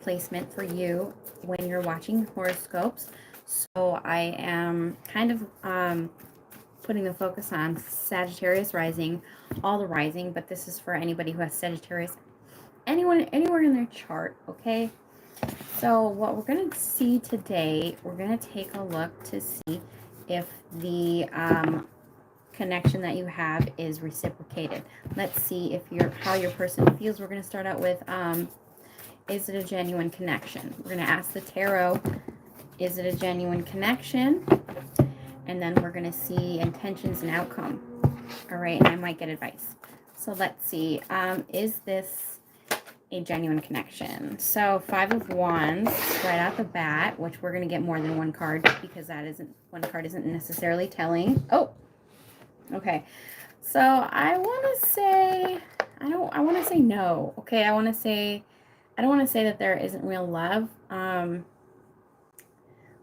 placement for you when you're watching horoscopes. So I am kind of putting the focus on Sagittarius rising, all the rising, but this is for anybody who has Sagittarius, anyone, anywhere in their chart, okay? So what we're going to see today, we're going to take a look to see if the connection that you have is reciprocated. Let's see if how your person feels. We're going to start out with is it a genuine connection? We're going to ask the tarot, is it a genuine connection? And then we're going to see intentions and outcome. All right, and I might get advice. So let's see, is this a genuine connection? So 5 of Wands right out the bat, which we're going to get more than one card because one card isn't necessarily telling. Oh, okay. So I want to say, I want to say no. Okay, I don't want to say that there isn't real love.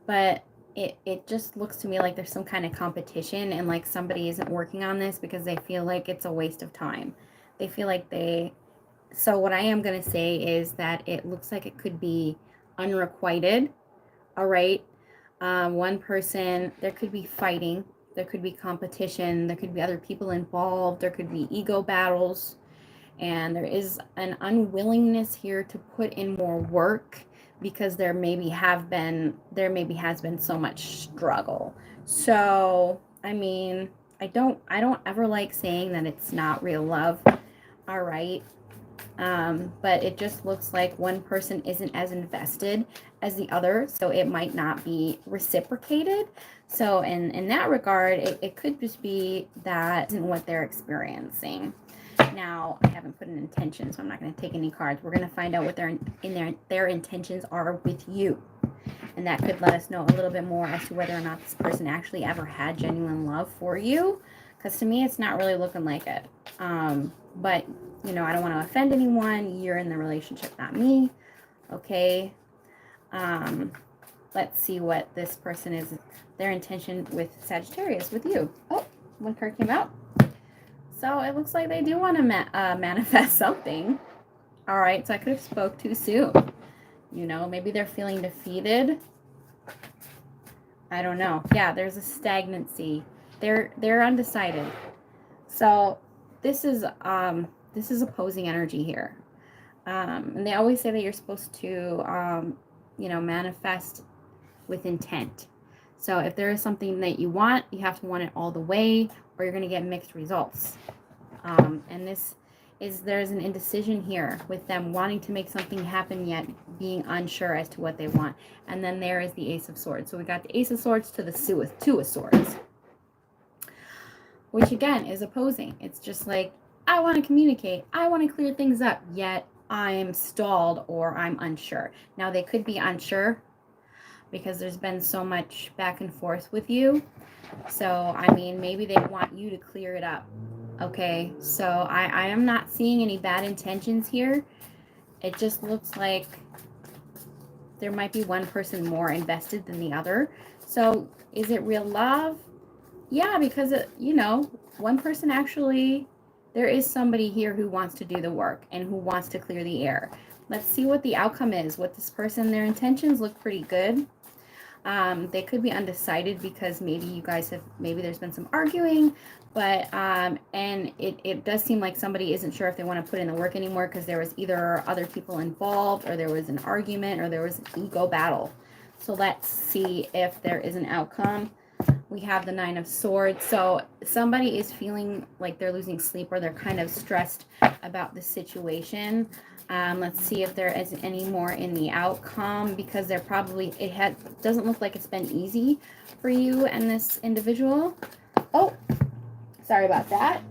But it just looks to me like there's some kind of competition and like somebody isn't working on this because they feel like it's a waste of time. They feel like so what I am going to say is that it looks like it could be unrequited. All right. One person, there could be fighting. There could be competition. There could be other people involved. There could be ego battles. And there is an unwillingness here to put in more work because there maybe has been so much struggle. So, I mean, I don't ever like saying that it's not real love. All right. But it just looks like one person isn't as invested as the other, so it might not be reciprocated. So in that regard, it could just be that isn't what they're experiencing. Now, I haven't put an intention, so I'm not going to take any cards. We're going to find out what their intentions are with you. And that could let us know a little bit more as to whether or not this person actually ever had genuine love for you. Because to me, it's not really looking like it. But, you know, I don't want to offend anyone. You're in the relationship, not me. Okay. Let's see what this person is, their intention with Sagittarius, with you. Oh, one card came out. So it looks like they do want to manifest something. All right, so I could have spoke too soon. You know, maybe they're feeling defeated. I don't know. Yeah, there's a stagnancy. They're undecided. So this is opposing energy here. And they always say that you're supposed to you know, manifest with intent. So if there is something that you want, you have to want it all the way, or you're going to get mixed results. And there's an indecision here with them wanting to make something happen yet being unsure as to what they want. And then there is the Ace of Swords. So we got the Ace of Swords to the Two of Swords, which again is opposing. It's just like, I want to communicate, I want to clear things up, yet I'm stalled or I'm unsure. Now they could be unsure because there's been so much back and forth with you. So, I mean, maybe they want you to clear it up. Okay, so I am not seeing any bad intentions here. It just looks like there might be one person more invested than the other. So, is it real love? Yeah, because, you know, one person actually, there is somebody here who wants to do the work and who wants to clear the air. Let's see what the outcome is with this person. Their intentions look pretty good. They could be undecided because maybe there's been some arguing, but and it does seem like somebody isn't sure if they want to put in the work anymore because there was either other people involved, or there was an argument, or there was an ego battle. So let's see if there is an outcome. We have the Nine of Swords. So somebody is feeling like they're losing sleep, or they're kind of stressed about the situation. Let's see if there is any more in the outcome, because they're probably, doesn't look like it's been easy for you and this individual. Oh, sorry about that.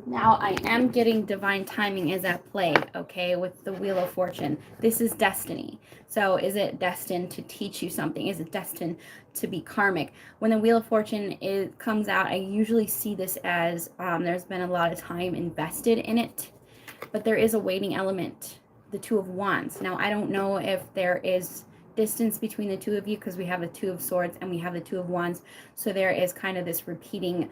Now I am getting divine timing is at play, okay, with the Wheel of Fortune. This is destiny. So is it destined to teach you something? Is it destined to be karmic? When the Wheel of Fortune comes out, I usually see this as there's been a lot of time invested in it, but there is a waiting element. The Two of Wands. Now, I don't know if there is distance between the two of you because we have the Two of Swords and we have the Two of Wands. So there is kind of this repeating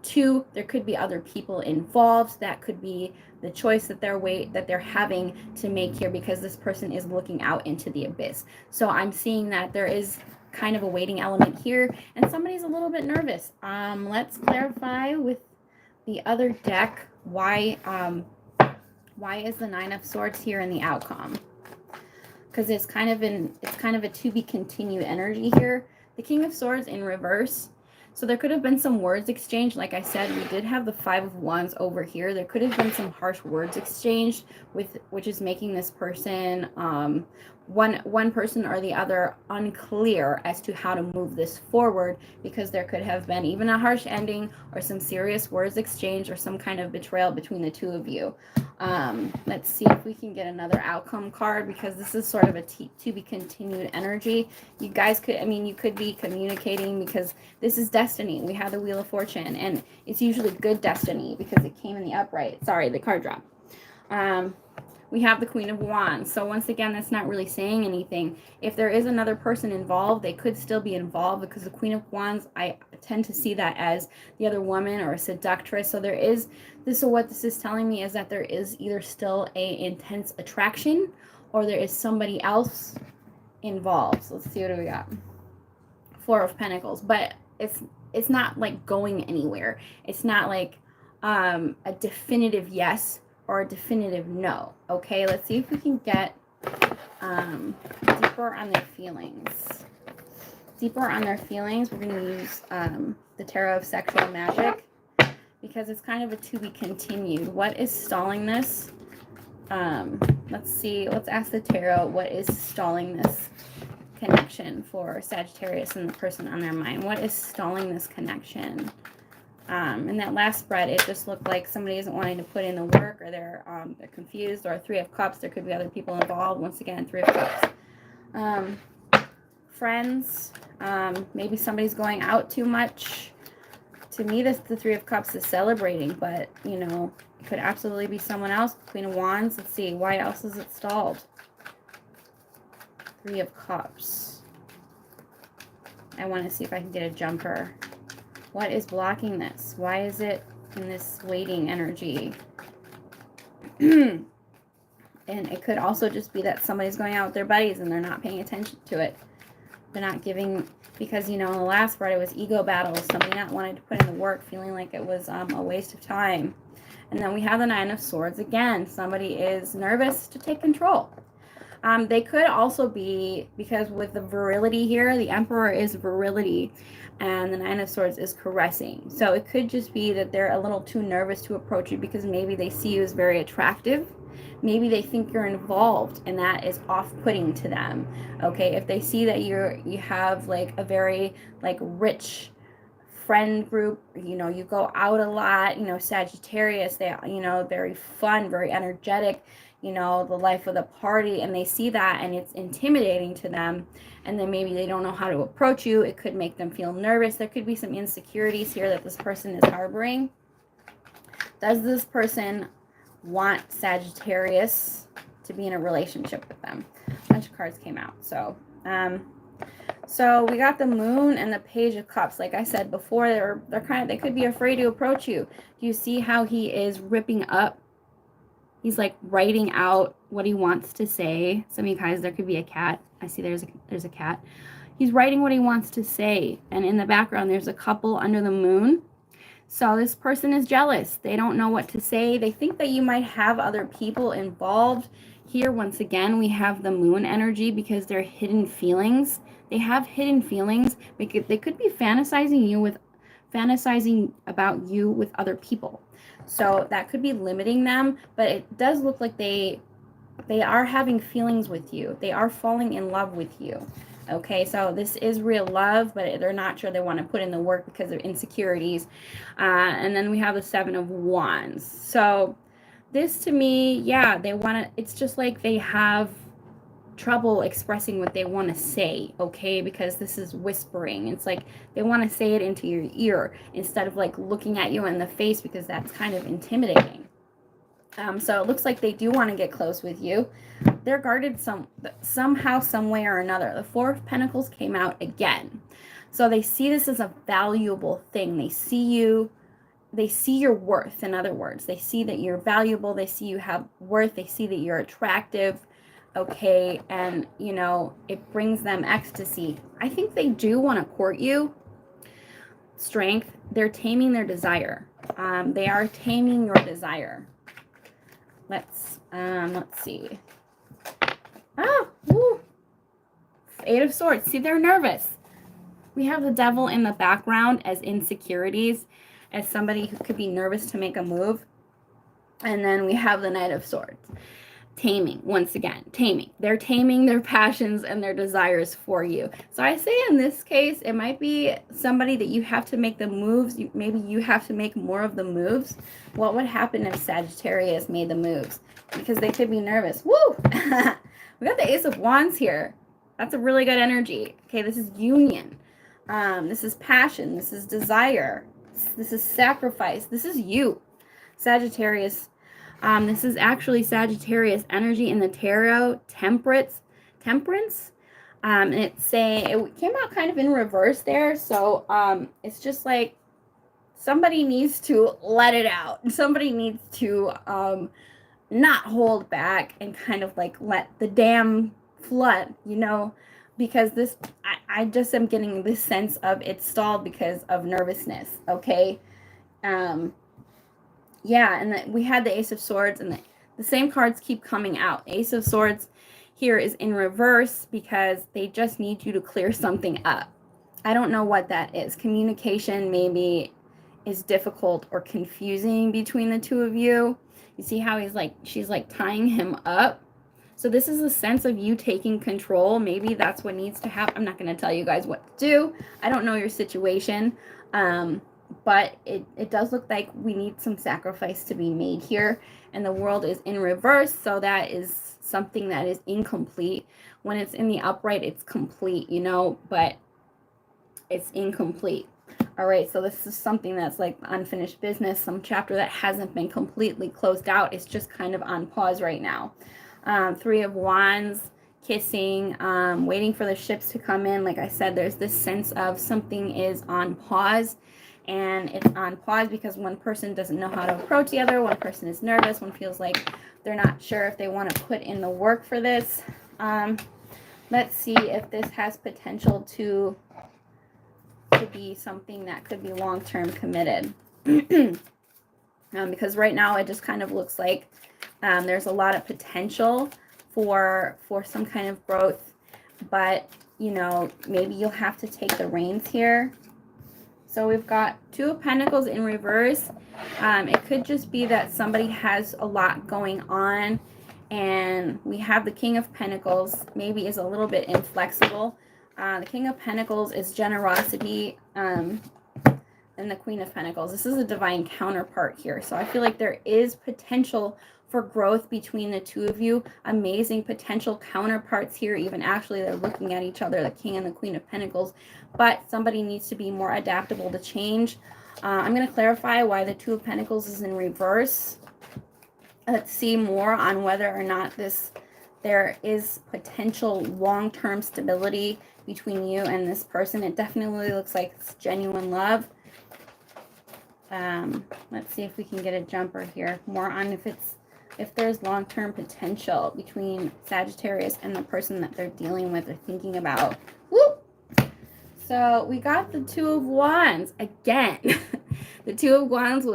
two. There could be other people involved. That could be the choice that they're having to make here, because this person is looking out into the abyss. So I'm seeing that there is kind of a waiting element here, and somebody's a little bit nervous. Let's clarify with the other deck why is the Nine of Swords here in the outcome? Because it's kind of a to be continued energy here. The King of Swords in reverse. So there could have been some words exchanged. Like I said, we did have the Five of Wands over here. There could have been some harsh words exchanged, which is making this person, one person or the other, unclear as to how to move this forward, because there could have been even a harsh ending or some serious words exchanged or some kind of betrayal between the two of you. Let's see if we can get another outcome card, because this is sort of a to be continued energy. You guys could, you could be communicating, because this is destiny. We have the Wheel of Fortune, and it's usually good destiny because it came in the upright. Sorry, the card drop. We have the Queen of Wands. So once again, that's not really saying anything. If there is another person involved, they could still be involved, because the Queen of Wands, I tend to see that as the other woman or a seductress. So there is this. So what this is telling me is that there is either still a intense attraction, or there is somebody else involved. So let's see, what do we got? Four of Pentacles. But it's not like going anywhere. It's not like a definitive yes or a definitive no. Okay, let's see if we can get deeper on their feelings. Deeper on their feelings, we're going to use the Tarot of Sexual Magic, because it's kind of a to be continued. What is stalling this? Let's see. Let's ask the Tarot, what is stalling this connection for Sagittarius and the person on their mind? What is stalling this connection? In that last spread, it just looked like somebody isn't wanting to put in the work, or they're confused, or Three of Cups. There could be other people involved. Once again, Three of Cups. Friends. Maybe somebody's going out too much. To me, the Three of Cups is celebrating, but, it could absolutely be someone else. Queen of Wands. Let's see. Why else is it stalled? Three of Cups. I want to see if I can get a jumper. What is blocking this? Why is it in this waiting energy? And it could also just be that somebody's going out with their buddies and they're not paying attention to it. They're not giving, because, in the last part it was ego battles, somebody not wanting to put in the work, feeling like it was a waste of time. And then we have the Nine of Swords again. Somebody is nervous to take control. They could also be, because with the virility here, the Emperor is virility, and the Nine of Swords is caressing. So it could just be that they're a little too nervous to approach you, because maybe they see you as very attractive. Maybe they think you're involved, and that is off-putting to them. Okay, if they see that you have like a very rich friend group, you go out a lot, Sagittarius, they, very fun, very energetic, the life of the party, and they see that and it's intimidating to them, and then maybe they don't know how to approach you. It could make them feel nervous. There could be some insecurities here that this person is harboring. Does this person want Sagittarius to be in a relationship with them? A bunch of cards came out. So we got the Moon and the Page of Cups. Like I said before, they could be afraid to approach you. Do you see how he is ripping up? He's like writing out what he wants to say. Some of you guys, there could be a cat. I see there's a cat. He's writing what he wants to say. And in the background, there's a couple under the moon. So this person is jealous. They don't know what to say. They think that you might have other people involved. Here, once again, we have the Moon energy, because they're hidden feelings. They have hidden feelings. They could be fantasizing about you with other people. So that could be limiting them, but it does look like they are having feelings with you. They are falling in love with you. Okay, so this is real love, but they're not sure they want to put in the work because of insecurities. And then we have the Seven of Wands. So this, to me, yeah, it's just like they have trouble expressing what they want to say, okay, because this is whispering. It's like they want to say it into your ear instead of looking at you in the face, because that's kind of intimidating. So it looks like they do want to get close with you. they're guarded somehow, some way or another. The Four of Pentacles came out again. So they see this as a valuable thing. They see you, they see your worth. In other words, they see that you're valuable. They see you have worth. They see that you're attractive. Okay. And, you know, it brings them ecstasy. I think they do want to court you. Strength. They're taming their desire. They are taming your desire. Let's see. Ah, woo. Eight of Swords. See, they're nervous. We have the Devil in the background as insecurities, as somebody who could be nervous to make a move. And then we have the Knight of Swords. Taming, once again, taming. They're taming their passions and their desires for you. So I say in this case, it might be somebody that you have to make the moves. Maybe you have to make more of the moves. What would happen if Sagittarius made the moves? Because they could be nervous. Woo! We got the Ace of Wands here. That's a really good energy. Okay, this is union. This is passion. This is desire. This is sacrifice. This is you, Sagittarius. This is actually Sagittarius energy in the tarot, temperance. It came out kind of in reverse there. So it's just like somebody needs to let it out. Somebody needs to not hold back and kind of like let the dam flood, you know, because this, I just am getting this sense of it's stalled because of nervousness. Okay. Yeah, and we had the Ace of Swords, and the same cards keep coming out. Ace of Swords here is in reverse because they just need you to clear something up. I don't know what that is. Communication maybe is difficult or confusing between the two of you. You see how she's like tying him up. So this is a sense of you taking control. Maybe that's what needs to happen. I'm not going to tell you guys what to do. I don't know your situation. But it does look like we need some sacrifice to be made here. And the world is in reverse. So that is something that is incomplete. When it's in the upright, it's complete, you know, but it's incomplete. All right. So this is something that's like unfinished business. Some chapter that hasn't been completely closed out. It's just kind of on pause right now. Three of Wands, kissing, waiting for the ships to come in. Like I said, there's this sense of something is on pause. And it's on pause because one person doesn't know how to approach the other. One person is nervous. One feels like they're not sure if they want to put in the work for this. Let's see if this has potential to be something that could be long-term committed. Because right now it just kind of looks like there's a lot of potential for some kind of growth. But, you know, maybe you'll have to take the reins here. So we've got Two of Pentacles in reverse. It could just be that somebody has a lot going on. And we have the King of Pentacles, maybe is a little bit inflexible. The King of Pentacles is generosity. And the Queen of Pentacles. This is a divine counterpart here. So I feel like there is potential for growth between the two of you. Amazing potential counterparts here. Even actually they're looking at each other, the King and the Queen of Pentacles. But somebody needs to be more adaptable to change. I'm going to clarify why the Two of Pentacles is in reverse. Let's see more on whether or not there is potential long-term stability between you and this person. It definitely looks like it's genuine love. Let's see if we can get a jumper here. More on if there's long-term potential between Sagittarius and the person that they're dealing with or thinking about. Woo! So we got the Two of Wands again. The Two of Wands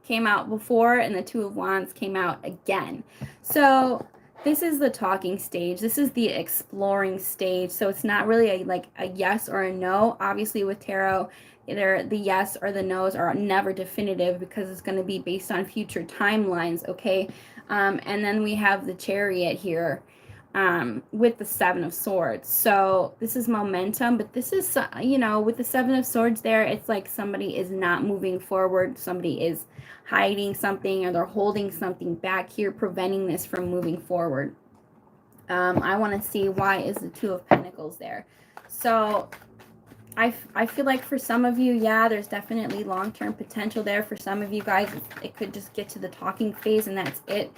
came out before, and the Two of Wands came out again. So this is the talking stage. This is the exploring stage. So it's not really like a yes or a no. Obviously with tarot, either the yes or the no's are never definitive because it's going to be based on future timelines. Okay. And then we have the Chariot here with the Seven of Swords. So this is momentum, but this is, you know, with the Seven of Swords there, it's like somebody is not moving forward. Somebody is hiding something, or they're holding something back here, preventing this from moving forward. I want to see why is the Two of Pentacles there. So I feel like for some of you, yeah, there's definitely long-term potential there. For some of you guys, it could just get to the talking phase and that's it.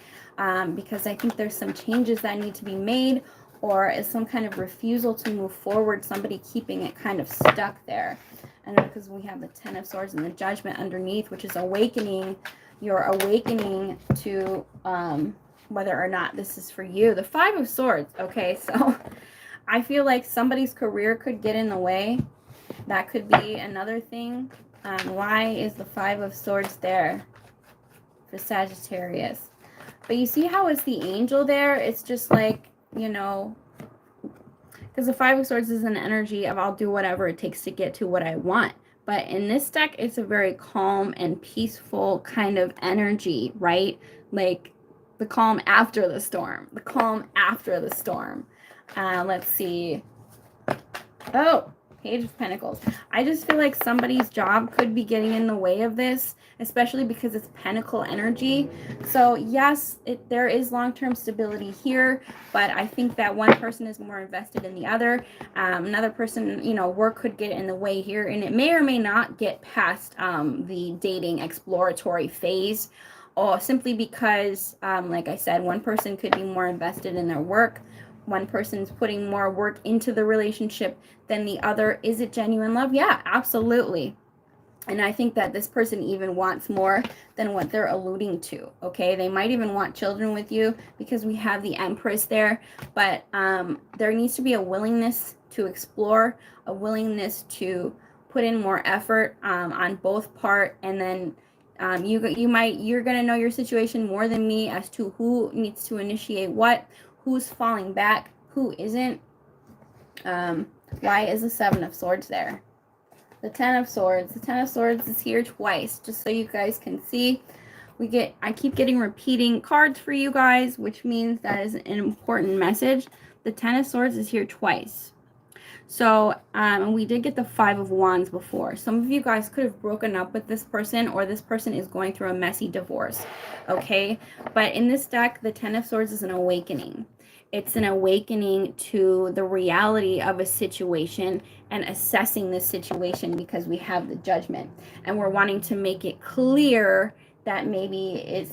Because I think there's some changes that need to be made, or is some kind of refusal to move forward, somebody keeping it kind of stuck there. And because we have the Ten of Swords and the Judgment underneath, which is awakening. You're awakening to whether or not this is for you. The Five of Swords, okay, so I feel like somebody's career could get in the way. That could be another thing. Why is the Five of Swords there for Sagittarius? But you see how it's the angel there? It's just like, you know, because the Five of Swords is an energy of I'll do whatever it takes to get to what I want. But in this deck, it's a very calm and peaceful kind of energy, right? Like the calm after the storm. The calm after the storm. Let's see. Oh, Page of Pentacles. I just feel like somebody's job could be getting in the way of this, especially because it's Pentacle energy. So yes, there is long-term stability here, but I think that one person is more invested in the other. Another person, you know, work could get in the way here, and it may or may not get past the dating exploratory phase, or simply because, like I said, one person could be more invested in their work. One person's putting more work into the relationship than the other. Is it genuine love? Yeah, absolutely. And I think that this person even wants more than what they're alluding to, okay? They might even want children with you because we have the Empress there. But there needs to be a willingness to explore, a willingness to put in more effort on both part. And then you're going to know your situation more than me as to who needs to initiate what, who's falling back, who isn't. Why is the Seven of Swords there? The Ten of Swords. The Ten of Swords is here twice, just so you guys can see. I keep getting repeating cards for you guys, which means that is an important message. The Ten of Swords is here twice. So, we did get the Five of Wands before. Some of you guys could have broken up with this person, or this person is going through a messy divorce, okay? But in this deck, the Ten of Swords is an awakening. It's an awakening to the reality of a situation and assessing this situation, because we have the Judgment. And we're wanting to make it clear that maybe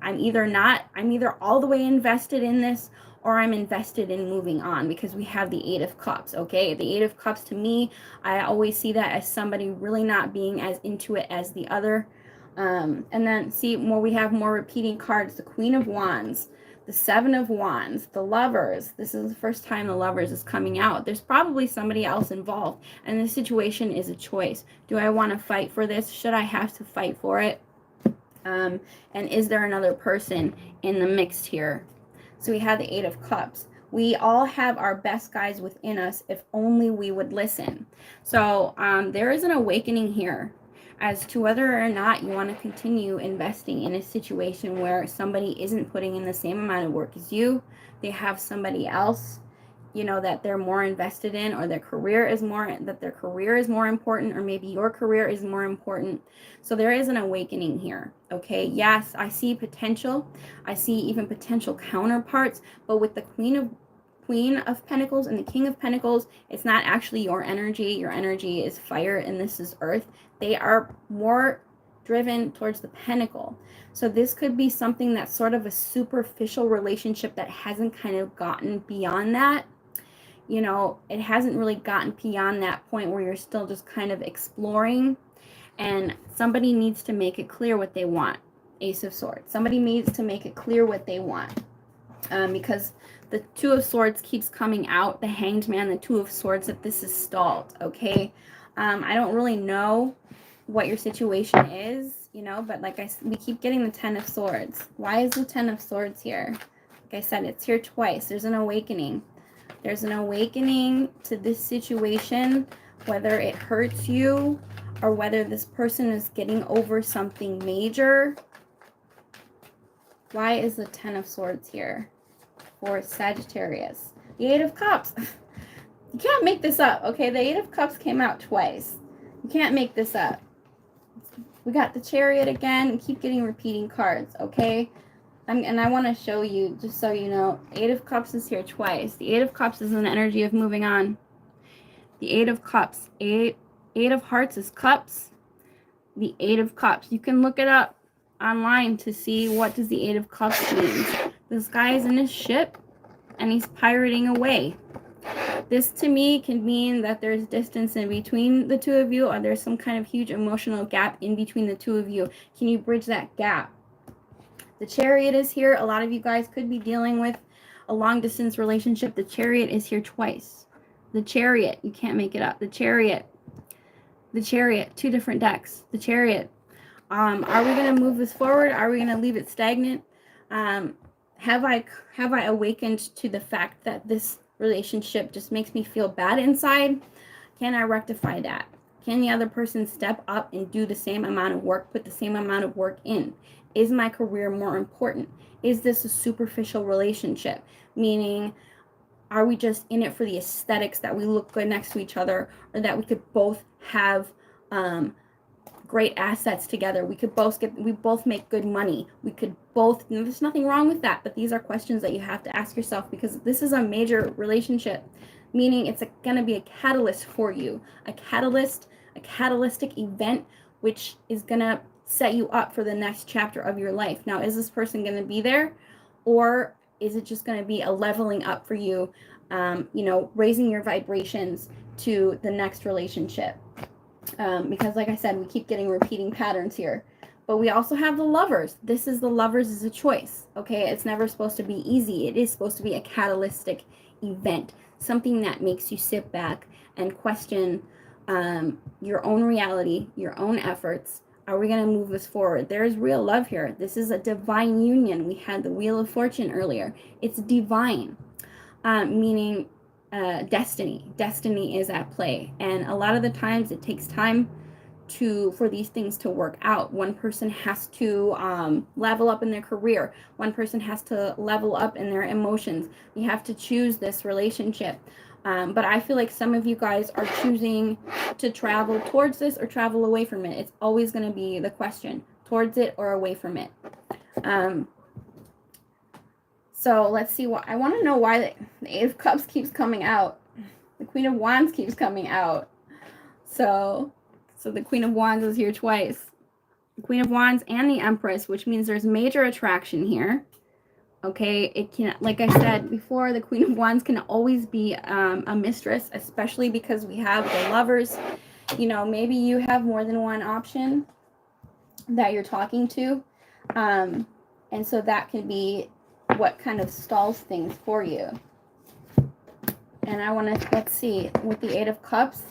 I'm either all the way invested in this, or I'm invested in moving on, because we have the Eight of Cups, okay? The Eight of Cups, to me, I always see that as somebody really not being as into it as the other. And then, see, we have more repeating cards. The Queen of Wands, the Seven of Wands, the Lovers. This is the first time the Lovers is coming out. There's probably somebody else involved, and the situation is a choice. Do I want to fight for this? Should I have to fight for it? And is there another person in the mix here? So we have the Eight of Cups. We all have our best guys within us if only we would listen. So there is an awakening here as to whether or not you want to continue investing in a situation where somebody isn't putting in the same amount of work as you. They have somebody else, you know, that they're more invested in, or their career is more important, or maybe your career is more important. So there is an awakening here, okay? Yes, I see potential. I see even potential counterparts, but with the Queen of Pentacles and the King of Pentacles, it's not actually your energy. Your energy is fire, and this is earth. They are more driven towards the pentacle. So this could be something that's sort of a superficial relationship that hasn't kind of gotten beyond that. You know, it hasn't really gotten beyond that point where you're still just kind of exploring, and somebody needs to make it clear what they want. Ace of Swords. Somebody needs to make it clear what they want, because the Two of Swords keeps coming out, the Hanged Man, the Two of Swords, that this is stalled, okay? I don't really know what your situation is, you know, but like we keep getting the Ten of Swords. Why is the Ten of Swords here? Like I said, it's here twice. There's an awakening. There's an awakening to this situation, whether it hurts you or whether this person is getting over something major. Why is the Ten of Swords here for Sagittarius? The Eight of Cups. You can't make this up, okay? The Eight of Cups came out twice. You can't make this up. We got the Chariot again, and keep getting repeating cards, okay? And I want to show you, just so you know, Eight of Cups is here twice. The Eight of Cups is an energy of moving on. The Eight of Cups. Eight of Hearts is cups. The Eight of Cups. You can look it up online to see what does the Eight of Cups mean. This guy is in his ship and he's pirating away. This to me can mean that there's distance in between the two of you, or there's some kind of huge emotional gap in between the two of you. Can you bridge that gap? The Chariot is here. A lot of you guys could be dealing with a long distance relationship. The Chariot is here twice. The Chariot, you can't make it up. The Chariot, two different decks. The Chariot. Are we going to move this forward? Are we going to leave it stagnant? Have I awakened to the fact that this relationship just makes me feel bad inside? Can I rectify that? Can the other person step up and do the same amount of work, put the same amount of work in? Is my career more important? Is this a superficial relationship? Meaning, are we just in it for the aesthetics, that we look good next to each other, or that we could both have great assets together? We both make good money. We could both, there's nothing wrong with that, but these are questions that you have to ask yourself, because this is a major relationship, meaning it's going to be a catalyst for you, a catalytic event, which is going to set you up for the next chapter of your life. Now, is this person going to be there, or is it just going to be a leveling up for you, raising your vibrations to the next relationship? Because like I said, we keep getting repeating patterns here. But we also have the Lovers. This is the Lovers is a choice, okay? It's never supposed to be easy. It is supposed to be a catalytic event, something that makes you sit back and question your own reality, your own efforts. Are we going to move this forward? There is real love here. This is a divine union. We had the Wheel of Fortune earlier. It's divine, meaning destiny. Destiny is at play. And a lot of the times it takes time for these things to work out. One person has to level up in their career. One person has to level up in their emotions. You have to choose this relationship. But I feel like some of you guys are choosing to travel towards this or travel away from it. It's always going to be the question, towards it or away from it. So let's see what I want to know, why the Eight of Cups keeps coming out. The Queen of Wands keeps coming out. So the Queen of Wands is here twice. The Queen of Wands and the Empress, which means there's major attraction here. Okay, it can, like I said before, the Queen of Wands can always be a mistress, especially because we have the Lovers. Maybe you have more than one option that you're talking to. And so that can be what kind of stalls things for you. And I want to, let's see, with the Eight of Cups,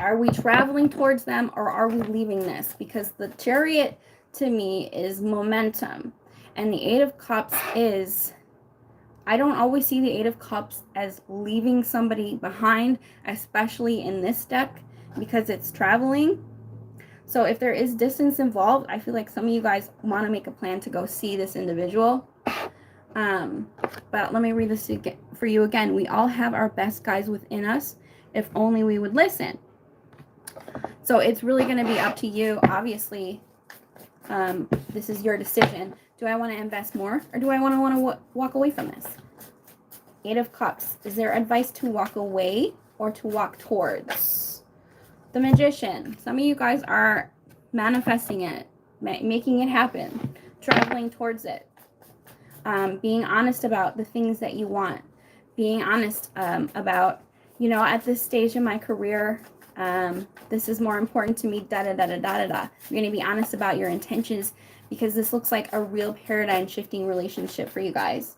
are we traveling towards them or are we leaving this? Because the Chariot to me is momentum. And the Eight of Cups is, I don't always see the Eight of Cups as leaving somebody behind, especially in this deck, because it's traveling. So if there is distance involved, I feel like some of you guys want to make a plan to go see this individual. But let me read this for you again. We all have our best guys within us, if only we would listen. So it's really going to be up to you. Obviously, this is your decision. Do I want to invest more, or do I want to walk away from this? Eight of Cups. Is there advice to walk away or to walk towards? The Magician. Some of you guys are manifesting it, making it happen, traveling towards it, being honest about the things that you want, being honest about, at this stage in my career, this is more important to me, da-da-da-da-da-da-da. You're going to be honest about your intentions, because this looks like a real paradigm shifting relationship for you guys.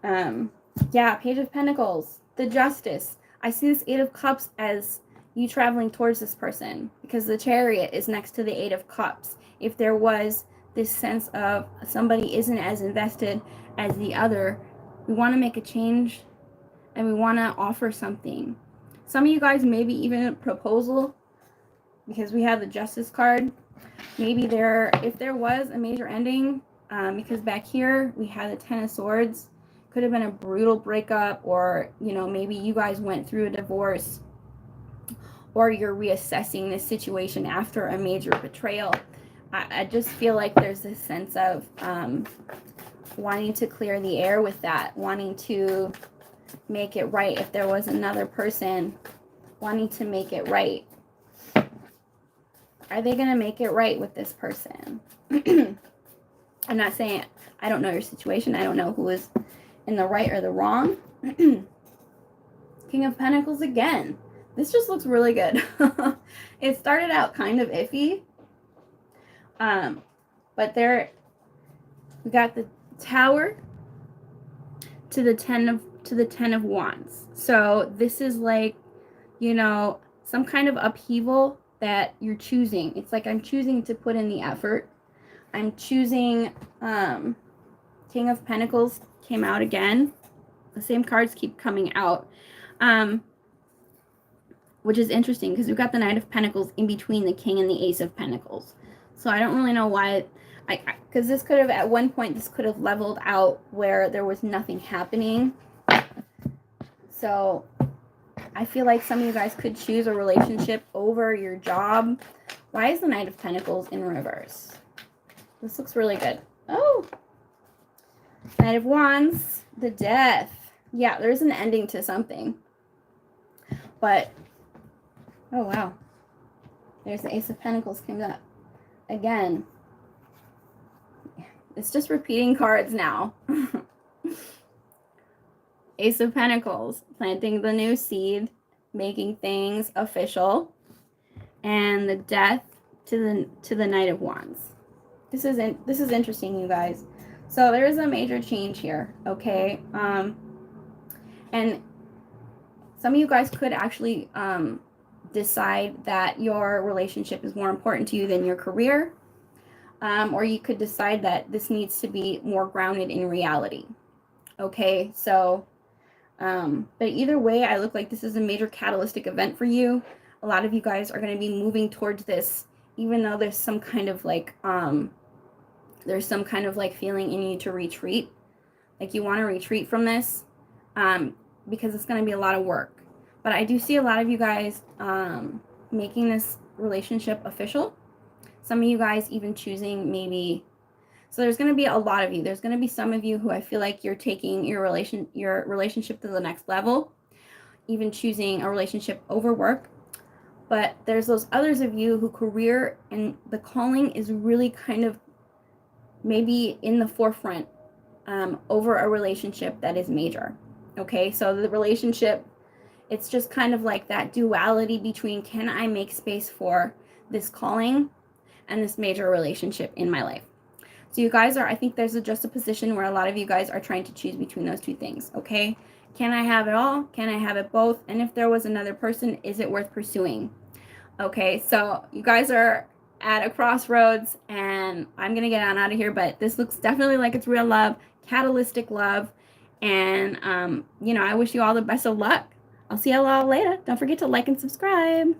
Page of Pentacles, the Justice. I see this Eight of Cups as you traveling towards this person, because the Chariot is next to the Eight of Cups. If there was this sense of somebody isn't as invested as the other, we want to make a change and we want to offer something. Some of you guys, maybe even a proposal, because we have the Justice card. Maybe if there was a major ending, because back here we had the Ten of Swords, could have been a brutal breakup, or maybe you guys went through a divorce, or you're reassessing this situation after a major betrayal. I just feel like there's this sense of wanting to clear the air with that, wanting to make it right. If there was another person wanting to make it right. Are they going to make it right with this person? I'm not saying, I don't know your situation. I don't know who is in the right or the wrong. King of Pentacles again. This just looks really good. It started out kind of iffy. But there, we got the Tower to the 10 of Wands. So this is like, you know, some kind of upheaval that you're choosing. It's like, I'm choosing to put in the effort. I'm choosing, King of Pentacles came out again. The same cards keep coming out. Which is interesting because we've got the Knight of Pentacles in between the King and the Ace of Pentacles. So I don't really know why, because this could have, at one point, this could have leveled out where there was nothing happening. So I feel like some of you guys could choose a relationship over your job. Why is the Knight of Pentacles in reverse? This looks really good. Oh, Knight of Wands, the Death. Yeah, there's an ending to something. But, oh wow. There's the Ace of Pentacles came up. Again, it's just repeating cards now. Ace of Pentacles, planting the new seed, making things official, and the Death to the Knight of Wands. This is interesting, you guys. So there is a major change here, okay? And some of you guys could actually decide that your relationship is more important to you than your career. Or you could decide that this needs to be more grounded in reality. Okay, so, but either way, I look like this is a major catalytic event for you. A lot of you guys are going to be moving towards this, even though there's some kind of like, feeling in you to retreat. Like you want to retreat from this, because it's going to be a lot of work. But I do see a lot of you guys making this relationship official. Some of you guys even choosing maybe, so there's going to be a lot of you. There's going to be some of you who I feel like you're taking your relationship to the next level, even choosing a relationship over work. But there's those others of you who career and the calling is really kind of maybe in the forefront over a relationship that is major. Okay, so the relationship, it's just kind of like that duality between, can I make space for this calling and this major relationship in my life? So you guys are, I think there's just a position where a lot of you guys are trying to choose between those two things, okay? Can I have it all? Can I have it both? And if there was another person, is it worth pursuing? Okay, so you guys are at a crossroads, and I'm going to get on out of here, but this looks definitely like it's real love, catalytic love, and, you know, I wish you all the best of luck. I'll see you all later. Don't forget to like and subscribe.